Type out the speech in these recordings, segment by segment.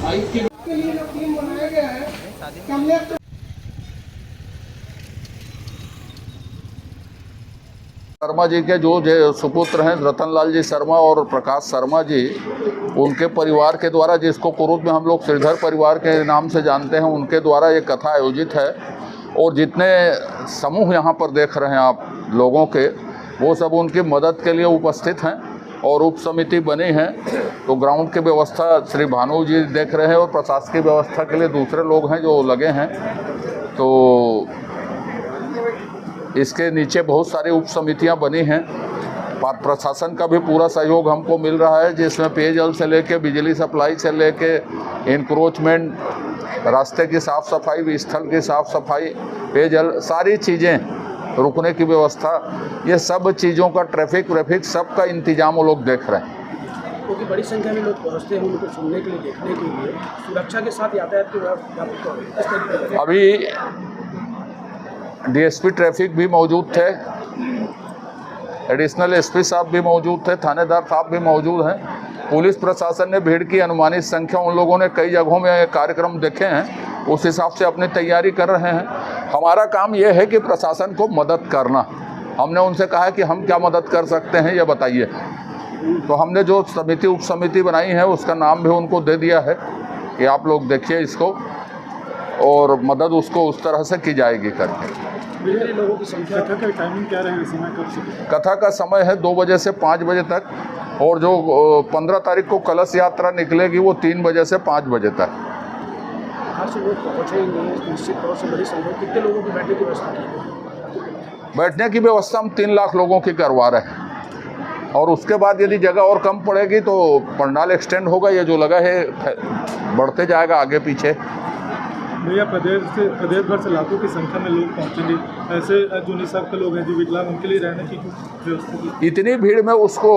के लिए जो टीम बनाया गया है शर्मा जी के जो सुपुत्र हैं रतनलाल जी शर्मा और प्रकाश शर्मा जी, उनके परिवार के द्वारा, जिसको कुरुद में हम लोग श्रीधर परिवार के नाम से जानते हैं, उनके द्वारा ये कथा आयोजित है। और जितने समूह यहाँ पर देख रहे हैं आप लोगों के, वो सब उनकी मदद के लिए उपस्थित हैं और उप समिति बनी है। तो ग्राउंड की व्यवस्था श्री भानु जी देख रहे हैं और प्रशासकीय व्यवस्था के लिए दूसरे लोग हैं जो लगे हैं। तो इसके नीचे बहुत सारी उप समितियाँ बनी हैं। प्रशासन का भी पूरा सहयोग हमको मिल रहा है, जिसमें पेयजल से लेके बिजली सप्लाई से लेके इंक्रोचमेंट, रास्ते की साफ़ सफाई, स्थल की साफ़ सफाई, पेयजल, सारी चीज़ें, रुकने की व्यवस्था, ये सब चीज़ों का ट्रैफिक सबका इंतजाम वो लोग देख रहे हैं। क्योंकि बड़ी संख्या में लोग पहुँचते हैं उनको सुनने के लिए, देखने के लिए, सुरक्षा के साथ यातायात की व्यवस्था। अभी डीएसपी ट्रैफिक भी मौजूद थे, एडिशनल एसपी साहब भी मौजूद थे, थानेदार साहब भी मौजूद हैं। पुलिस प्रशासन ने भीड़ की अनुमानित संख्या, उन लोगों ने कई जगहों में कार्यक्रम देखे हैं, उस हिसाब से अपनी तैयारी कर रहे हैं। हमारा काम यह है कि प्रशासन को मदद करना। हमने उनसे कहा कि हम क्या मदद कर सकते हैं ये बताइए। तो हमने जो समिति उप समिति बनाई है उसका नाम भी उनको दे दिया है कि आप लोग देखिए इसको, और मदद उसको उस तरह से की जाएगी करके। लोगों की संख्या, कथा का टाइमिंग क्या रहेगा, समय कब से? कथा का समय है 2 बजे से 5 बजे तक, और जो 15 तारीख को कलश यात्रा निकलेगी वो 3 बजे से 5 बजे तक। बाहर से लोग पहुँचेंगे निश्चित तौर से, बड़ी संख्या। कितने लोगों की बैठने की व्यवस्था की? बैठने की व्यवस्था हम 3 लाख लोगों की करवा रहे हैं, और उसके बाद यदि जगह और कम पड़ेगी तो पंडाल एक्सटेंड होगा। ये जो लगा है बढ़ते जाएगा आगे पीछे। भैया, प्रदेश भर से लाखों की संख्या में लोग पहुंचेंगे, ऐसे जो निःशक्त लोग हैं, जो विकलांग, उनके लिए रहने की व्यवस्था की? इतनी भीड़ में उसको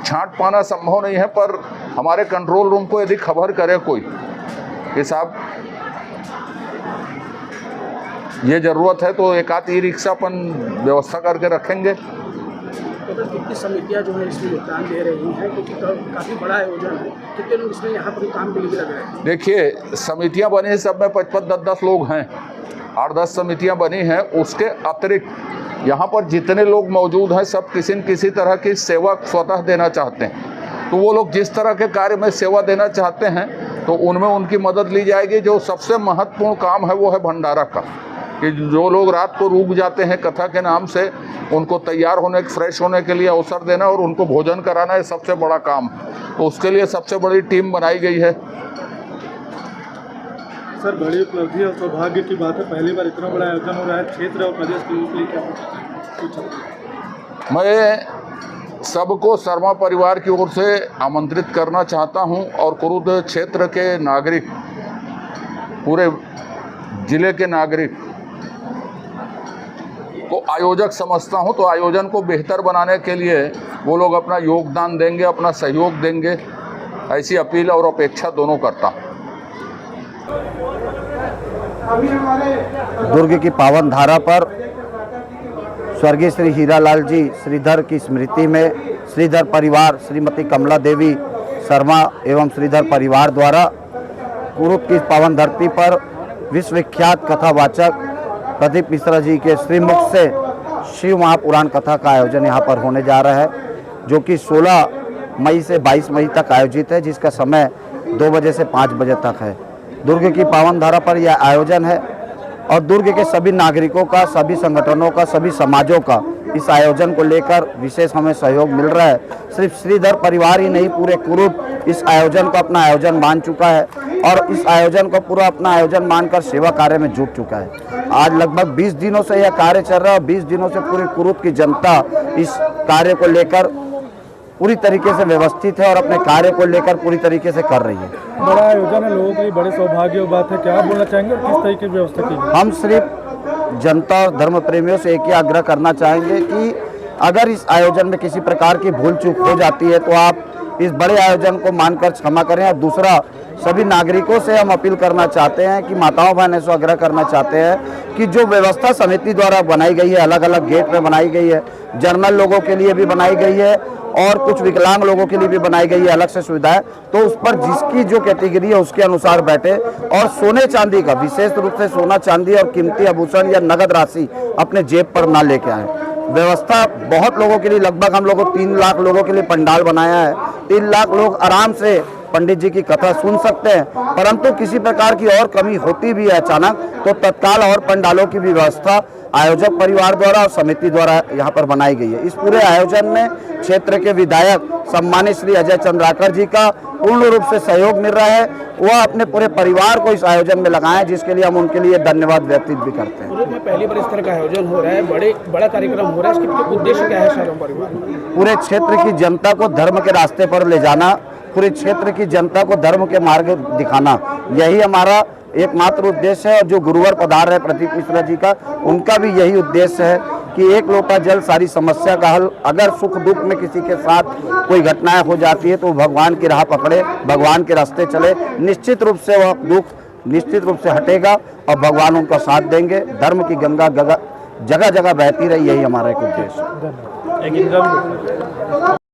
छांट पाना संभव नहीं है, पर हमारे कंट्रोल रूम को यदि खबर करे कोई कि साहब ये ज़रूरत है, तो एक आध ई रिक्शा अपन व्यवस्था करके रखेंगे। तो कितनी समितियाँ जो है इसमें योगदान दे रही हैं, क्योंकि काफ़ी बड़ा आयोजन है, कितने लोग इसमें यहाँ पर काम के लिए लग रहे हैं? देखिए, समितियाँ बनी हैं, सब में 5-10 लोग हैं, 8-10 समितियाँ बनी हैं। उसके अतिरिक्त यहाँ पर जितने लोग मौजूद हैं, सब किसी न किसी तरह की सेवा स्वतः देना चाहते हैं। तो वो लोग जिस तरह के कार्य में सेवा देना चाहते हैं, तो उनमें उनकी मदद ली जाएगी। जो सबसे महत्वपूर्ण काम है वो है भंडारा का, कि जो लोग रात को रुक जाते हैं कथा के नाम से, उनको तैयार होने, फ्रेश होने के लिए अवसर देना और उनको भोजन कराना, ये सबसे बड़ा काम। तो उसके लिए सबसे बड़ी टीम बनाई गई है। सर, बड़ी उपलब्धि और सौभाग्य की बात है, पहली बार इतना बड़ा आयोजन हो रहा है। क्षेत्र और प्रदेश के लिए क्या कुछ? मैं सबको शर्मा परिवार की ओर से आमंत्रित करना चाहता हूं, और कुरुद क्षेत्र के नागरिक, पूरे जिले के नागरिक को आयोजक समझता हूं। तो आयोजन को बेहतर बनाने के लिए वो लोग अपना योगदान देंगे, अपना सहयोग देंगे, ऐसी अपील और अपेक्षा दोनों करता हूं। दुर्ग की पावन धारा पर स्वर्गीय श्री हीरालाल जी श्रीधर की स्मृति में श्रीधर परिवार, श्रीमती कमला देवी शर्मा एवं श्रीधर परिवार द्वारा कुरुद की पावन धरती पर विश्वविख्यात कथावाचक प्रदीप मिश्रा जी के श्रीमुख से शिव महापुराण कथा का आयोजन यहाँ पर होने जा रहा है, जो कि 16 मई से 22 मई तक आयोजित है, जिसका समय 2 बजे से 5 बजे तक है। दुर्ग की पावन धारा पर यह आयोजन है, और दुर्ग के सभी नागरिकों का, सभी संगठनों का, सभी समाजों का इस आयोजन को लेकर विशेष हमें सहयोग मिल रहा है। सिर्फ श्रीधर परिवार ही नहीं, पूरे कुरुद इस आयोजन को अपना आयोजन मान चुका है, और इस आयोजन को पूरा अपना आयोजन मानकर सेवा कार्य में जुट चुका है। आज लगभग 20 दिनों से यह कार्य चल रहा है, और 20 दिनों से पूरी कुरुद की जनता इस कार्य को लेकर पूरी तरीके से व्यवस्थित है और अपने कार्य को लेकर पूरी तरीके से कर रही है। बड़ा आयोजन है, लोगों के लिए बड़े सौभाग्य बात है। क्या आप बोलना चाहेंगे, किस तरीके की व्यवस्था की? हम सिर्फ जनता और धर्म प्रेमियों से एक ही आग्रह करना चाहेंगे कि अगर इस आयोजन में किसी प्रकार की भूल चूक हो जाती है तो आप इस बड़े आयोजन को मानकर क्षमा करें। और दूसरा, सभी नागरिकों से हम अपील करना चाहते हैं कि माताओं बहनों से आग्रह करना चाहते हैं कि जो व्यवस्था समिति द्वारा बनाई गई है, अलग अलग गेट में बनाई गई है, जर्नल लोगों के लिए भी बनाई गई है और कुछ विकलांग लोगों के लिए भी बनाई गई है अलग से सुविधाएं, तो उस पर जिसकी जो कैटेगरी है उसके अनुसार बैठे और सोने चांदी का, विशेष रूप से सोना चांदी और कीमती आभूषण या नगद राशि अपने जेब पर ना लेके आए। व्यवस्था बहुत लोगों के लिए, लगभग हम लोगों 3 लाख लोगों के लिए पंडाल बनाया है। 3 लाख लोग आराम से पंडित जी की कथा सुन सकते हैं, परंतु किसी प्रकार की और कमी होती भी है अचानक तो तत्काल और पंडालों की भी व्यवस्था आयोजक परिवार द्वारा और समिति द्वारा यहाँ पर बनाई गई है। इस पूरे आयोजन में क्षेत्र के विधायक सम्मानित श्री अजय चंद्राकर जी का पूर्ण रूप से सहयोग मिल रहा है। वह अपने पूरे परिवार को इस आयोजन में लगाएं, जिसके लिए हम उनके लिए धन्यवाद व्यतीत भी करते हैं। में पहली बार इस तरह का आयोजन हो रहा है, बड़ा कार्यक्रम हो रहा है, इसके उद्देश्य क्या है शहरों परिवार? पूरे क्षेत्र की जनता को धर्म के रास्ते पर ले जाना, पूरे क्षेत्र की जनता को धर्म के मार्ग दिखाना, यही हमारा एकमात्र उद्देश्य है। और जो गुरुवर पधार रहे प्रदीप मिश्रा जी का, उनका भी यही उद्देश्य है कि एक लोटा जल सारी समस्या का हल। अगर सुख दुख में किसी के साथ कोई घटनाएं हो जाती है तो भगवान की राह पकड़े, भगवान के रास्ते चले, निश्चित रूप से वह दुख निश्चित रूप से हटेगा और भगवान उनका साथ देंगे। धर्म की गंगा जगह जगह बहती रही, यही हमारा एक उद्देश्य है।